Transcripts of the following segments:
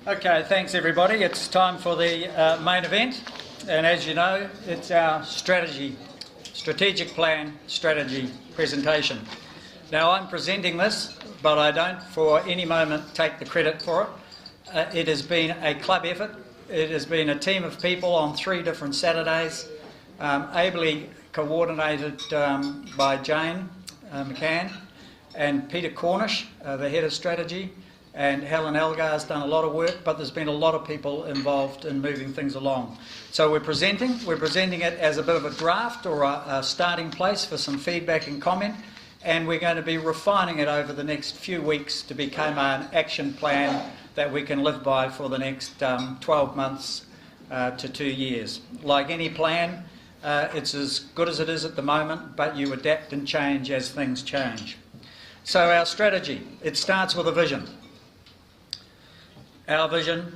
Okay, thanks everybody. It's time for the main event, and as you know, it's our strategic plan strategy presentation. Now I'm presenting this, but I don't for any moment take the credit for it. It has been a club effort. It has been a team of people on 3 different Saturdays, ably coordinated by Jane McCann and Peter Cornish, the head of strategy, and Helen Elgar's done a lot of work, but there's been a lot of people involved in moving things along. So we're presenting it as a bit of a draft or a starting place for some feedback and comment, and we're going to be refining it over the next few weeks to become an action plan that we can live by for the next 12 months to 2 years. Like any plan, it's as good as it is at the moment, but you adapt and change as things change. So our strategy, it starts with a vision. Our vision,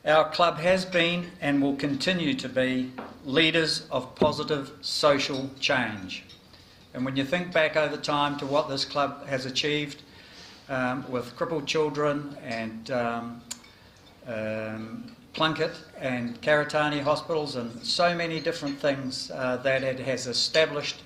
our club has been and will continue to be leaders of positive social change. And when you think back over time to what this club has achieved with crippled children and Plunkett and Karatani hospitals and so many different things that it has established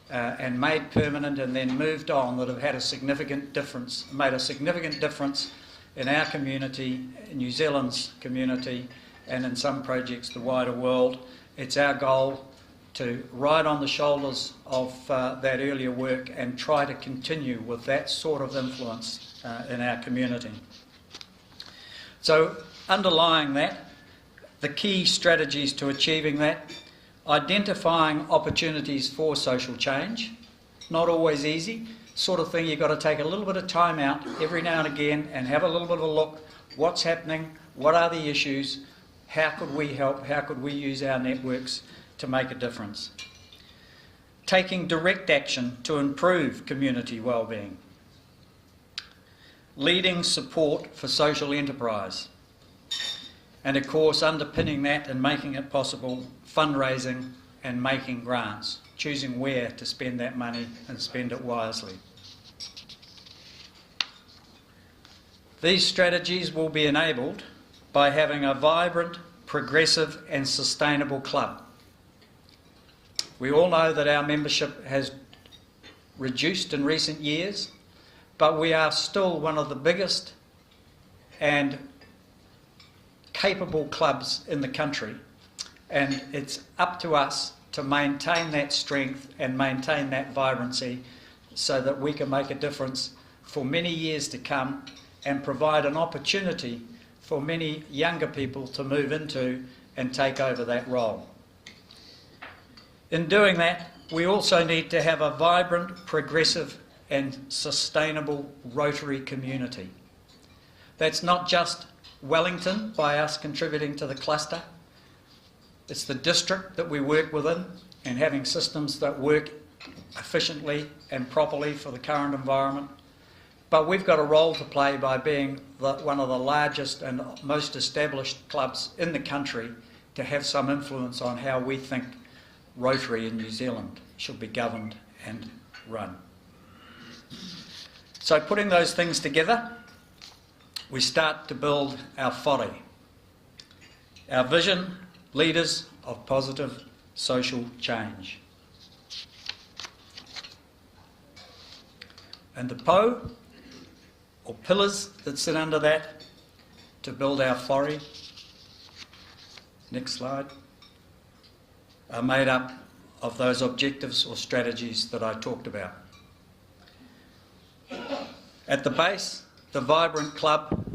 and made permanent and then moved on that have had a significant difference, made a significant difference in our community, New Zealand's community, and in some projects the wider world. It's our goal to ride on the shoulders of that earlier work and try to continue with that sort of influence in our community. So underlying that, the key strategies to achieving that: identifying opportunities for social change, not always easy, sort of thing you've got to take a little bit of time out every now and again and have a little bit of a look. What's happening? What are the issues? How could we help? How could we use our networks to make a difference? Taking direct action to improve community wellbeing. Leading support for social enterprise. And of course, underpinning that and making it possible, fundraising and making grants, choosing where to spend that money and spend it wisely. These strategies will be enabled by having a vibrant, progressive and sustainable club. We all know that our membership has reduced in recent years, but we are still one of the biggest and capable clubs in the country, and it's up to us to maintain that strength and maintain that vibrancy so that we can make a difference for many years to come and provide an opportunity for many younger people to move into and take over that role. In doing that, we also need to have a vibrant, progressive and sustainable Rotary community. That's not just Wellington by us contributing to the cluster. It's the district that we work within and having systems that work efficiently and properly for the current environment. But we've got a role to play by being one of the largest and most established clubs in the country to have some influence on how we think Rotary in New Zealand should be governed and run. So putting those things together, we start to build our whare. Our vision: leaders of positive social change. And the po, or pillars that sit under that to build our whare, next slide, are made up of those objectives or strategies that I talked about. At the base, the vibrant club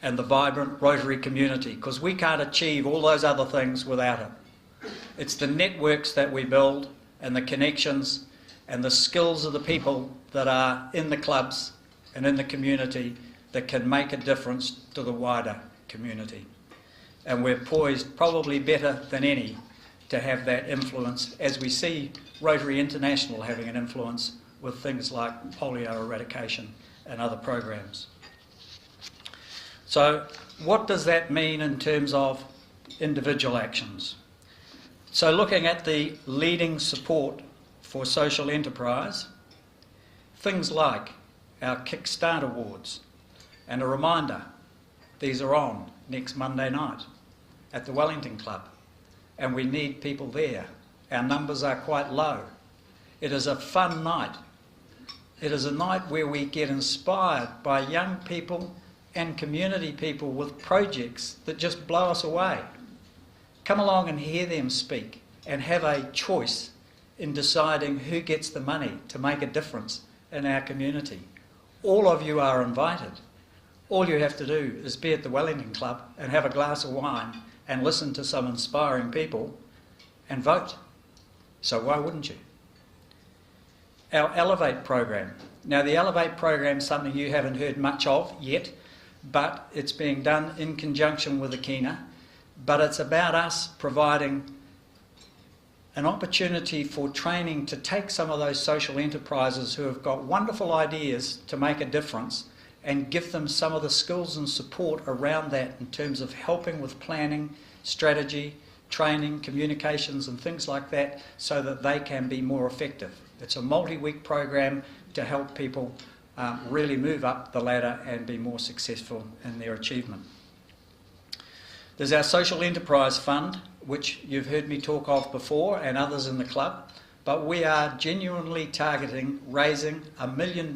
and the vibrant Rotary community, because we can't achieve all those other things without it. It's the networks that we build and the connections and the skills of the people that are in the clubs and in the community that can make a difference to the wider community. And we're poised probably better than any to have that influence, as we see Rotary International having an influence with things like polio eradication and other programs. So what does that mean in terms of individual actions? So looking at the leading support for social enterprise, things like our Kickstarter Awards, And a reminder, these are on next Monday night at the Wellington Club, and we need people there. Our numbers are quite low. It is a fun night. It is a night where we get inspired by young people and community people with projects that just blow us away. Come along and hear them speak and have a choice in deciding who gets the money to make a difference in our community. All of you are invited. All you have to do is be at the Wellington Club and have a glass of wine and listen to some inspiring people and vote. So why wouldn't you? Our Elevate program. Now the Elevate program is something you haven't heard much of yet, but it's being done in conjunction with the Kina. But it's about us providing an opportunity for training to take some of those social enterprises who have got wonderful ideas to make a difference and give them some of the skills and support around that in terms of helping with planning, strategy, training, communications and things like that so that they can be more effective. It's a multi-week program to help people really move up the ladder and be more successful in their achievement. There's our Social Enterprise Fund, which you've heard me talk of before and others in the club, but we are genuinely targeting raising $1 million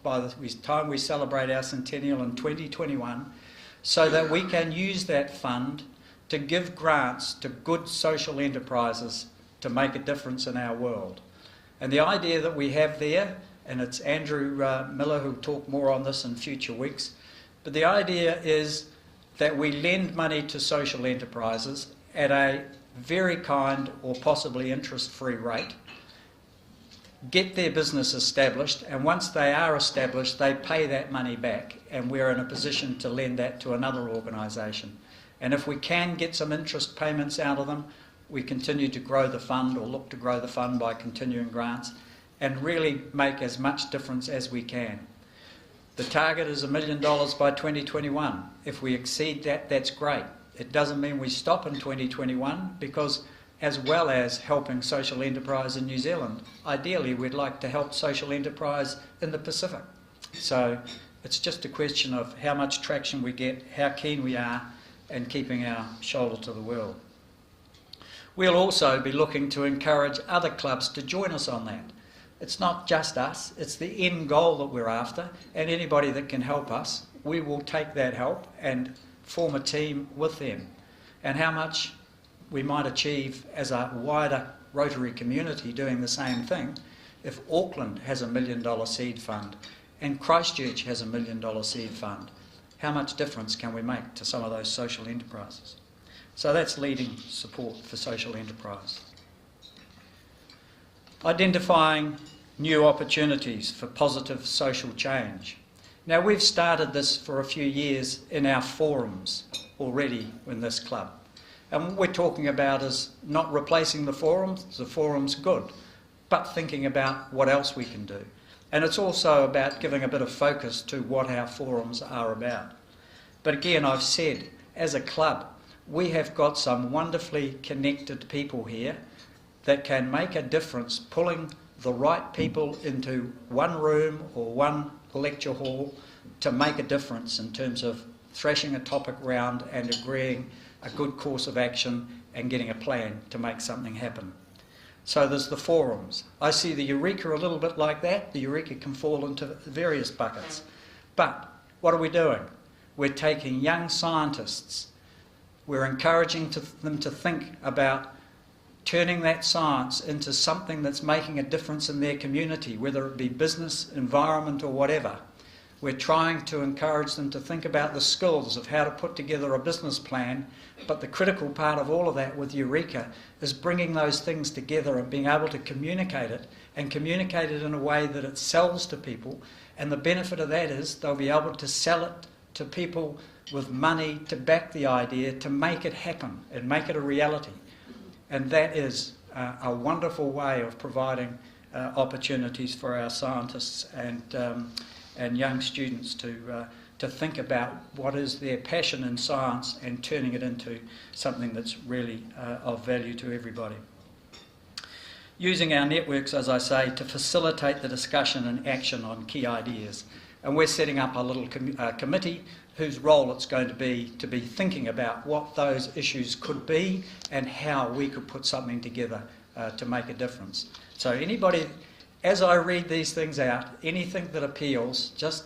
by the time we celebrate our centennial in 2021 so that we can use that fund to give grants to good social enterprises to make a difference in our world. And the idea that we have there, and it's Andrew Miller who'll talk more on this in future weeks, but the idea is that we lend money to social enterprises at a very kind or possibly interest-free rate, get their business established, and once they are established, they pay that money back, and we're in a position to lend that to another organisation. And if we can get some interest payments out of them, we continue to grow the fund or look to grow the fund by continuing grants and really make as much difference as we can. The target is $1 million by 2021. If we exceed that, that's great. It doesn't mean we stop in 2021 because as well as helping social enterprise in New Zealand, ideally we'd like to help social enterprise in the Pacific. So it's just a question of how much traction we get, how keen we are, and keeping our shoulder to the world. We'll also be looking to encourage other clubs to join us on that. It's not just us, it's the end goal that we're after, and anybody that can help us, we will take that help and form a team with them. And how much we might achieve as a wider Rotary community doing the same thing if Auckland has $1 million seed fund and Christchurch has $1 million seed fund. How much difference can we make to some of those social enterprises? So that's leading support for social enterprise. Identifying new opportunities for positive social change. Now we've started this for a few years in our forums already in this club. And what we're talking about is not replacing the forum's good, but thinking about what else we can do. And it's also about giving a bit of focus to what our forums are about. But again, I've said, as a club, we have got some wonderfully connected people here that can make a difference, pulling the right people into one room or one lecture hall to make a difference in terms of thrashing a topic round and agreeing a good course of action and getting a plan to make something happen. So there's the forums. I see the Eureka a little bit like that. The Eureka can fall into various buckets. But what are we doing? We're taking young scientists. We're encouraging them to think about turning that science into something that's making a difference in their community, whether it be business, environment or whatever. We're trying to encourage them to think about the skills of how to put together a business plan, but the critical part of all of that with Eureka is bringing those things together and being able to communicate it, and communicate it in a way that it sells to people. And the benefit of that is they'll be able to sell it to people with money to back the idea, to make it happen and make it a reality. And that is a wonderful way of providing opportunities for our scientists and young students to think about what is their passion in science and turning it into something that's really of value to everybody. Using our networks, as I say, to facilitate the discussion and action on key ideas. And we're setting up a little committee whose role it's going to be thinking about what those issues could be and how we could put something together to make a difference. So anybody, as I read these things out, anything that appeals, just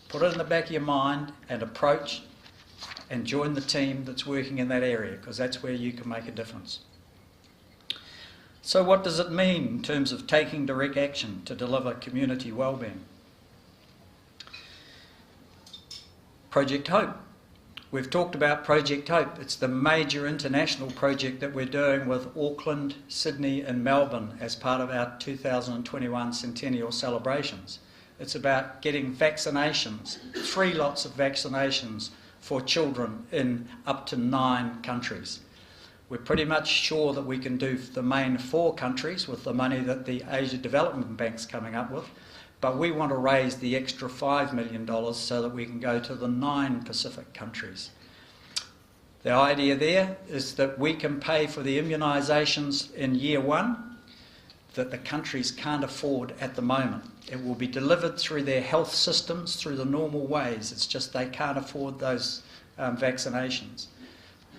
put it in the back of your mind and approach and join the team that's working in that area, because that's where you can make a difference. So what does it mean in terms of taking direct action to deliver community wellbeing? Project Hope. We've talked about Project Hope. It's the major international project that we're doing with Auckland, Sydney and Melbourne as part of our 2021 centennial celebrations. It's about getting vaccinations, 3 lots of vaccinations for children in up to 9 countries. We're pretty much sure that we can do the main 4 countries with the money that the Asia Development Bank's coming up with, but we want to raise the extra $5 million so that we can go to the 9 Pacific countries. The idea there is that we can pay for the immunisations in year 1 that the countries can't afford at the moment. It will be delivered through their health systems, through the normal ways. It's just they can't afford those vaccinations.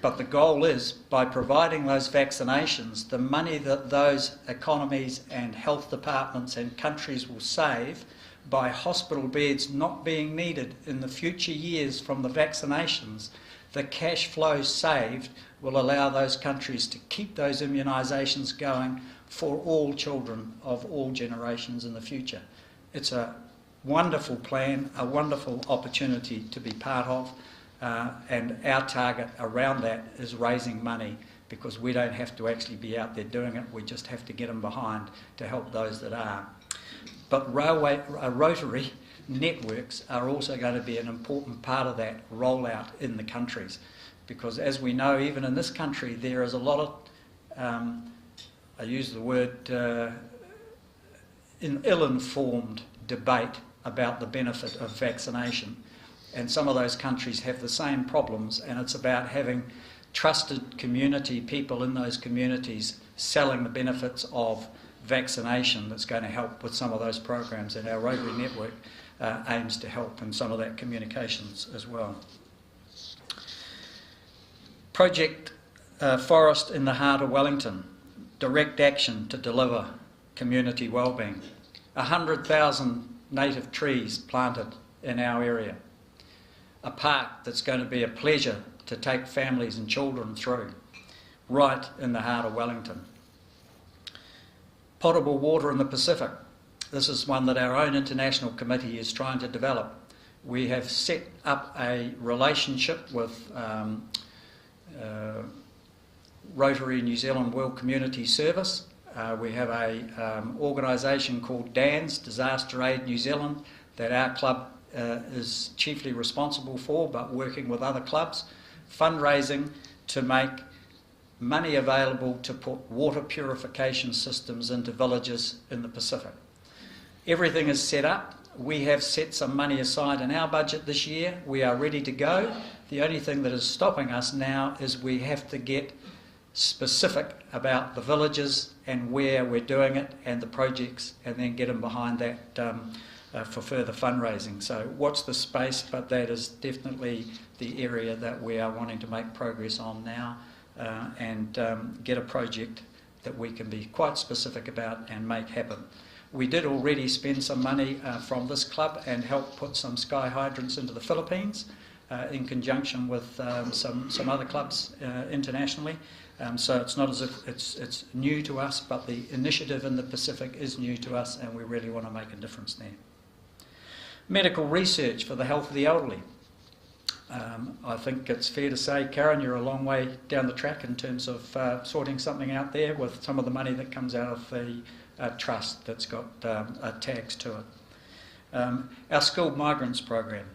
But the goal is, by providing those vaccinations, the money that those economies and health departments and countries will save by hospital beds not being needed in the future years from the vaccinations, the cash flow saved will allow those countries to keep those immunisations going for all children of all generations in the future. It's a wonderful plan, a wonderful opportunity to be part of. And our target around that is raising money, because we don't have to actually be out there doing it, we just have to get them behind to help those that are. But Rotary networks are also going to be an important part of that rollout in the countries, because as we know, even in this country, there is a lot of, I use the word, ill-informed debate about the benefit of vaccination. And some of those countries have the same problems, and it's about having trusted community people in those communities selling the benefits of vaccination that's going to help with some of those programs, and our Rotary network aims to help in some of that communications as well. Project Forest in the heart of Wellington, direct action to deliver community wellbeing. 100,000 native trees planted in our area. A park that's going to be a pleasure to take families and children through, right in the heart of Wellington. Potable water in the Pacific. This is one that our own international committee is trying to develop. We have set up a relationship with Rotary New Zealand World Community Service. We have an organisation called DANS, Disaster Aid New Zealand, that our club is chiefly responsible for, but working with other clubs, fundraising to make money available to put water purification systems into villages in the Pacific. Everything is set up. We have set some money aside in our budget this year. We are ready to go. The only thing that is stopping us now is we have to get specific about the villages and where we're doing it and the projects, and then get them behind that for further fundraising. So watch the space, but that is definitely the area that we are wanting to make progress on now, and get a project that we can be quite specific about and make happen. We did already spend some money from this club and help put some sky hydrants into the Philippines in conjunction with some other clubs internationally. So it's not as if it's new to us, but the initiative in the Pacific is new to us, and we really want to make a difference there. Medical research for the health of the elderly. I think it's fair to say, Karen, you're a long way down the track in terms of sorting something out there with some of the money that comes out of the trust that's got tags to it. Our skilled migrants program.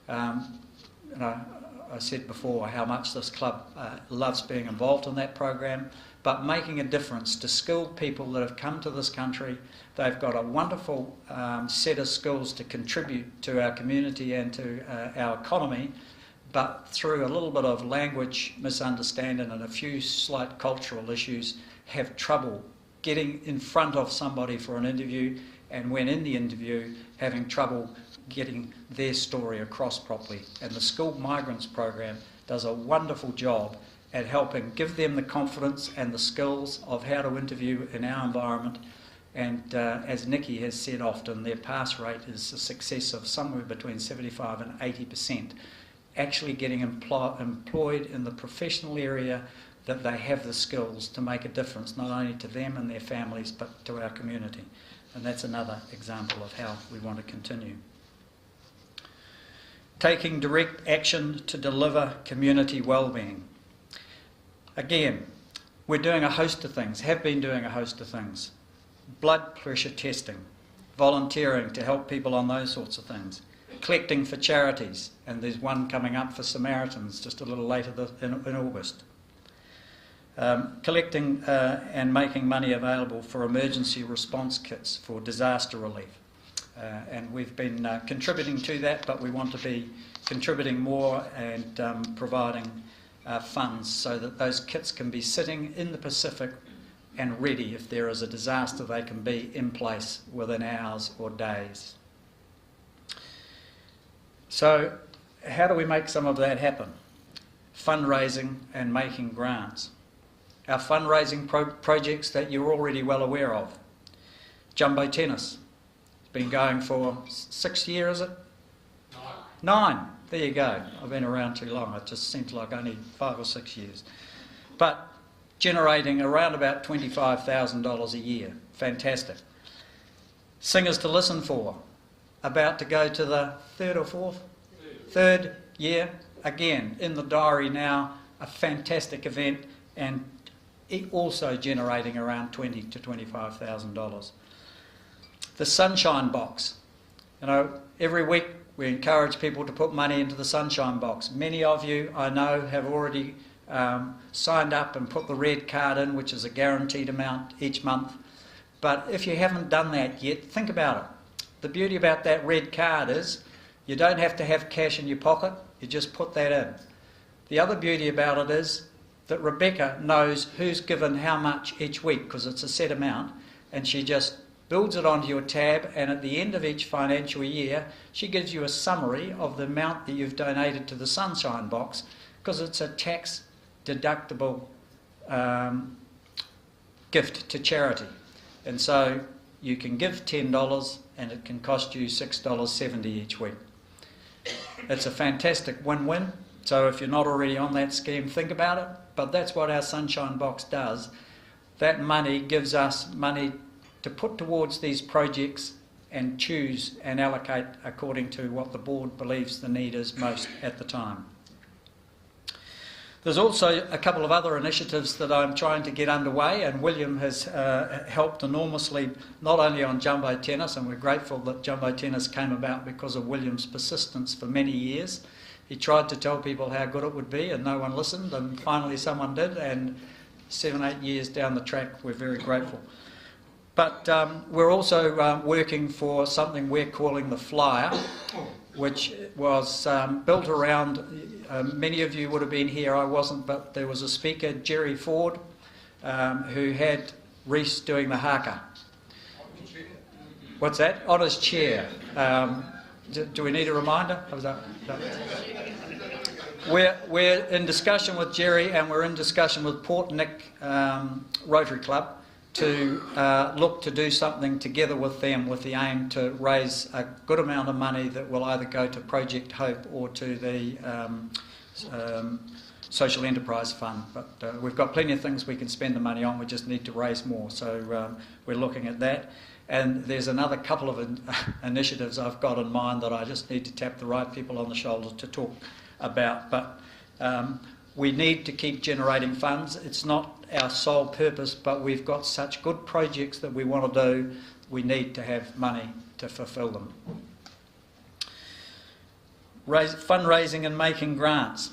I said before how much this club loves being involved in that program, but making a difference to skilled people that have come to this country. They've got a wonderful set of skills to contribute to our community and to our economy, but through a little bit of language misunderstanding and a few slight cultural issues, have trouble getting in front of somebody for an interview, and when in the interview, having trouble getting their story across properly. And the School Migrants program does a wonderful job at helping give them the confidence and the skills of how to interview in our environment. And as Nikki has said often, their pass rate is a success of somewhere between 75 and 80%, actually getting employed in the professional area that they have the skills to make a difference, not only to them and their families, but to our community. And that's another example of how we want to continue. Taking direct action to deliver community wellbeing. Again, we're doing a host of things, have been doing a host of things. Blood pressure testing, volunteering to help people on those sorts of things, collecting for charities, and there's one coming up for Samaritans just a little later in August. Collecting and making money available for emergency response kits for disaster relief. And we've been contributing to that, but we want to be contributing more and providing funds so that those kits can be sitting in the Pacific and ready. If there is a disaster, they can be in place within hours or days. So how do we make some of that happen? Fundraising and making grants. Our fundraising projects that you're already well aware of. Jumbo tennis. It's been going for 6 years, is it? 9. There you go. I've been around too long. It just seems like only 5 or 6 years. But generating around about $25,000 a year. Fantastic. Singers to Listen For. About to go to the third or fourth? Third year. Again, in the diary now. A fantastic event, and also generating around $20,000 to $25,000. The Sunshine Box. You know, every week we encourage people to put money into the Sunshine Box. Many of you, I know, have already signed up and put the red card in, which is a guaranteed amount each month. But if you haven't done that yet, think about it. The beauty about that red card is you don't have to have cash in your pocket, you just put that in. The other beauty about it is that Rebecca knows who's given how much each week, because it's a set amount, and she just builds it onto your tab, and at the end of each financial year she gives you a summary of the amount that you've donated to the Sunshine Box, because it's a tax deductible gift to charity. And so you can give $10 and it can cost you $6.70 each week. It's a fantastic win-win. So if you're not already on that scheme, think about it. But that's what our Sunshine Box does. That money gives us money to put towards these projects and choose and allocate according to what the board believes the need is most at the time. There's also a couple of other initiatives that I'm trying to get underway, and William has helped enormously, not only on Jumbo Tennis, and we're grateful that Jumbo Tennis came about because of William's persistence for many years. He tried to tell people how good it would be and no one listened, and finally someone did, and 7, 8 years down the track we're very grateful. But we're also working for something we're calling the Flyer, which was built around, many of you would have been here, I wasn't, but there was a speaker, Jerry Ford, who had Reese doing the haka. What's that? On his chair. Do we need a reminder? We're in discussion with Jerry, and we're in discussion with Port Nick Rotary Club to look to do something together with them with the aim to raise a good amount of money that will either go to Project Hope or to the Social Enterprise Fund. But we've got plenty of things we can spend the money on, we just need to raise more. So we're looking at that. And there's another couple of initiatives I've got in mind that I just need to tap the right people on the shoulder to talk about. But we need to keep generating funds. It's not our sole purpose, but we've got such good projects that we want to do, we need to have money to fulfil them. Fundraising and making grants.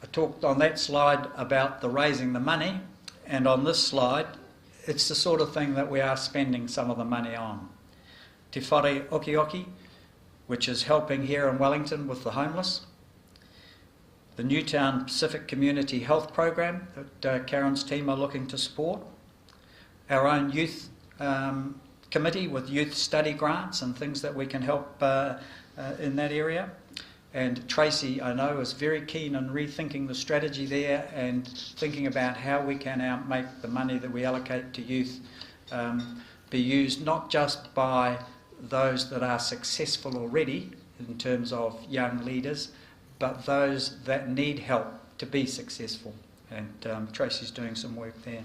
I talked on that slide about the raising the money, and on this slide it's the sort of thing that we are spending some of the money on. Te Whare Oki Oki, which is helping here in Wellington with the homeless. The Newtown Pacific Community Health Program that Karen's team are looking to support. Our own youth committee with youth study grants and things that we can help in that area. And Tracy, I know, is very keen on rethinking the strategy there and thinking about how we can now make the money that we allocate to youth be used not just by those that are successful already in terms of young leaders, but those that need help to be successful. And Tracy's doing some work there.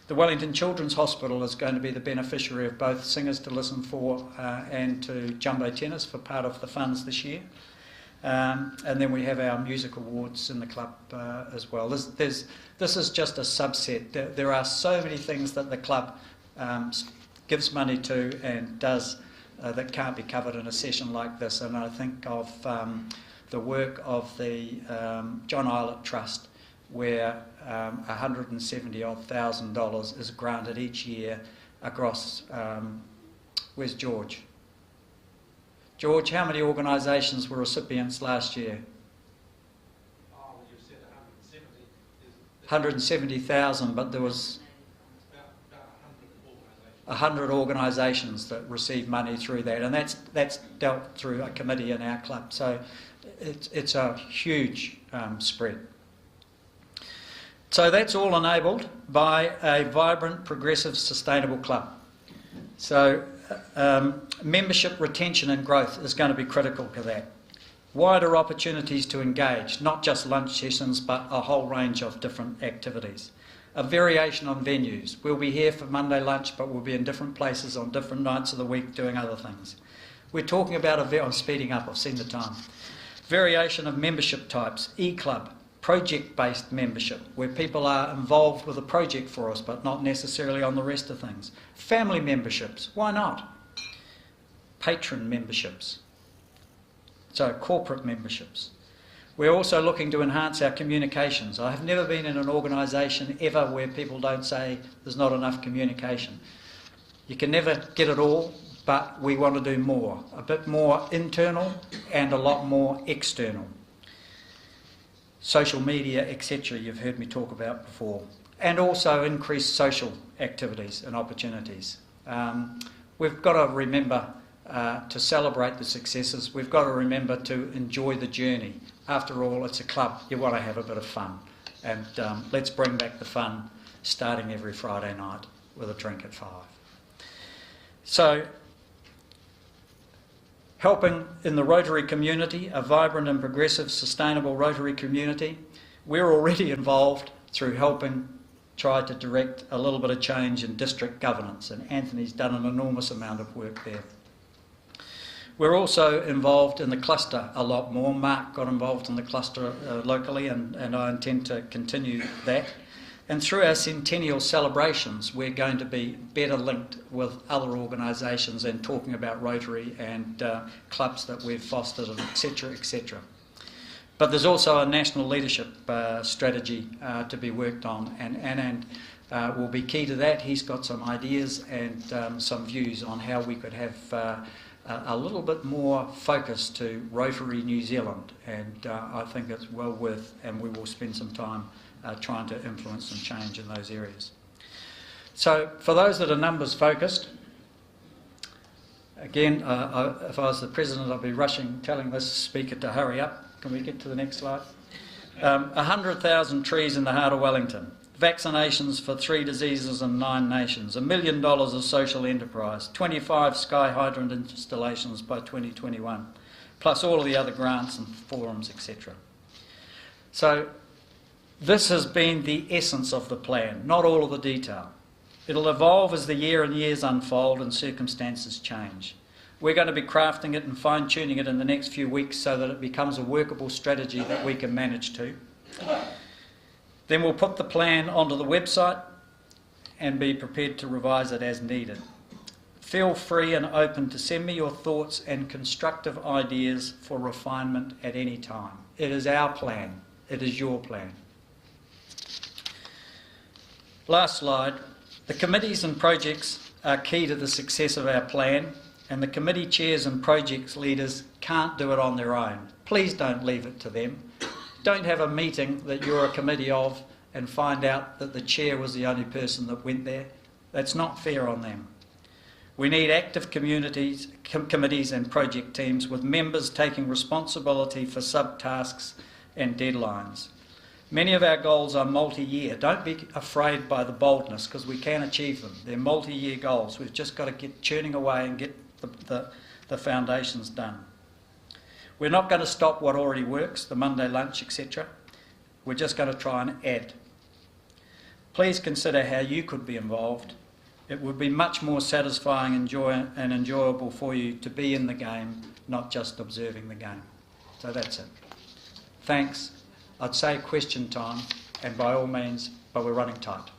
The Wellington Children's Hospital is going to be the beneficiary of both Singers to Listen For and to Jumbo Tennis for part of the funds this year. And then we have our music awards in the club as well. This is just a subset. There are so many things that the club gives money to and does that can't be covered in a session like this. And I think of the work of the John Eilert Trust, where $170,000 is granted each year across. Where's George? George, how many organisations were recipients last year? Oh, you said 170. 170,000, but there was about 100 organisations that received money through that, and that's dealt through a committee in our club. So it's a huge spread. So that's all enabled by a vibrant, progressive, sustainable club. So membership retention and growth is going to be critical to that. Wider opportunities to engage, not just lunch sessions, but a whole range of different activities. A variation on venues. We'll be here for Monday lunch, but we'll be in different places on different nights of the week doing other things. We're talking about I'm speeding up, I've seen the time. Variation of membership types, e-club, project-based membership, where people are involved with a project for us, but not necessarily on the rest of things. Family memberships, why not? Patron memberships. So corporate memberships. We're also looking to enhance our communications. I have never been in an organisation ever where people don't say there's not enough communication. You can never get it all, but we want to do more. A bit more internal and a lot more external. Social media, etc., you've heard me talk about before. And also increased social activities and opportunities. We've got to remember to celebrate the successes. We've got to remember to enjoy the journey. After all, it's a club. You want to have a bit of fun. And let's bring back the fun starting every Friday night with a drink at 5. So, helping in the Rotary community, a vibrant and progressive, sustainable Rotary community. We're already involved through helping try to direct a little bit of change in district governance, and Anthony's done an enormous amount of work there. We're also involved in the cluster a lot more. Mark got involved in the cluster locally, and I intend to continue that. And through our centennial celebrations, we're going to be better linked with other organisations and talking about Rotary and clubs that we've fostered, etc., etc. But there's also a national leadership strategy to be worked on, and Anand will be key to that. He's got some ideas and some views on how we could have a little bit more focus to Rotary New Zealand, and I think it's well worth, and we will spend some time trying to influence some change in those areas. So for those that are numbers focused, again, if I was the President, I'd be rushing, telling this speaker to hurry up. Can we get to the next slide? 100,000 trees in the heart of Wellington. Vaccinations for 3 diseases in 9 nations. $1 million of social enterprise. 25 sky hydrant installations by 2021. Plus all of the other grants and forums, etc. So this has been the essence of the plan, not all of the detail. It'll evolve as the year and years unfold and circumstances change. We're going to be crafting it and fine-tuning it in the next few weeks so that it becomes a workable strategy that we can manage to. Then we'll put the plan onto the website and be prepared to revise it as needed. Feel free and open to send me your thoughts and constructive ideas for refinement at any time. It is our plan. It is your plan. Last slide. The committees and projects are key to the success of our plan, and the committee chairs and projects leaders can't do it on their own. Please don't leave it to them. Don't have a meeting that you're a committee of and find out that the chair was the only person that went there. That's not fair on them. We need active communities, committees and project teams with members taking responsibility for subtasks and deadlines. Many of our goals are multi-year. Don't be afraid by the boldness, because we can achieve them. They're multi-year goals. We've just got to get churning away and get the foundations done. We're not going to stop what already works, the Monday lunch, etc. We're just going to try and add. Please consider how you could be involved. It would be much more satisfying and enjoyable for you to be in the game, not just observing the game. So that's it. Thanks. I'd say question time, and by all means, but we're running tight.